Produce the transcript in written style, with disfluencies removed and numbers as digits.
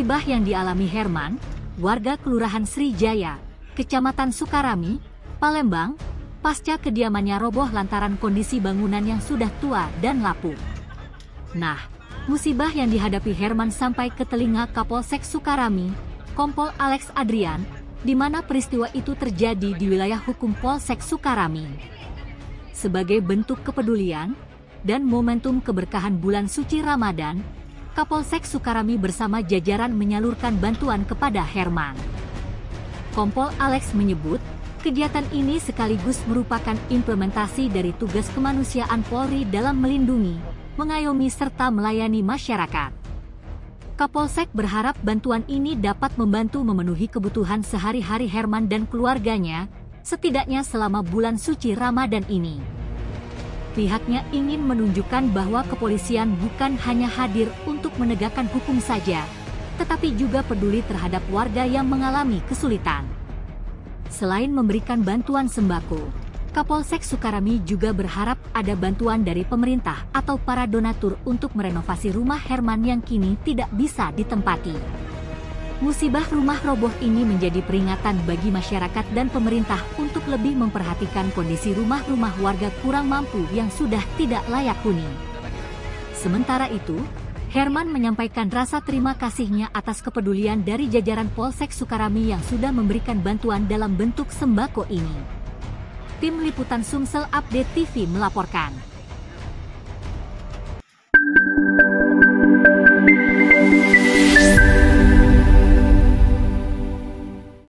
Musibah yang dialami Herman, warga Kelurahan Srijaya, Kecamatan Sukarami, Palembang, pasca kediamannya roboh lantaran kondisi bangunan yang sudah tua dan lapuk. Nah, musibah yang dihadapi Herman sampai ke telinga Kapolsek Sukarami, Kompol Alex Adrian, di mana peristiwa itu terjadi di wilayah hukum Polsek Sukarami. Sebagai bentuk kepedulian dan momentum keberkahan bulan suci Ramadan, Kapolsek Sukarami bersama jajaran menyalurkan bantuan kepada Herman. Kompol Alex menyebut, kegiatan ini sekaligus merupakan implementasi dari tugas kemanusiaan Polri dalam melindungi, mengayomi serta melayani masyarakat. Kapolsek berharap bantuan ini dapat membantu memenuhi kebutuhan sehari-hari Herman dan keluarganya, setidaknya selama bulan suci Ramadan ini. Pihaknya ingin menunjukkan bahwa kepolisian bukan hanya hadir untuk menegakkan hukum saja, tetapi juga peduli terhadap warga yang mengalami kesulitan. Selain memberikan bantuan sembako, Kapolsek Sukarami juga berharap ada bantuan dari pemerintah atau para donatur untuk merenovasi rumah Herman yang kini tidak bisa ditempati. Musibah rumah roboh ini menjadi peringatan bagi masyarakat dan pemerintah untuk lebih memperhatikan kondisi rumah-rumah warga kurang mampu yang sudah tidak layak huni. Sementara itu, Herman menyampaikan rasa terima kasihnya atas kepedulian dari jajaran Polsek Sukarami yang sudah memberikan bantuan dalam bentuk sembako ini. Tim Liputan Sumsel Update TV melaporkan.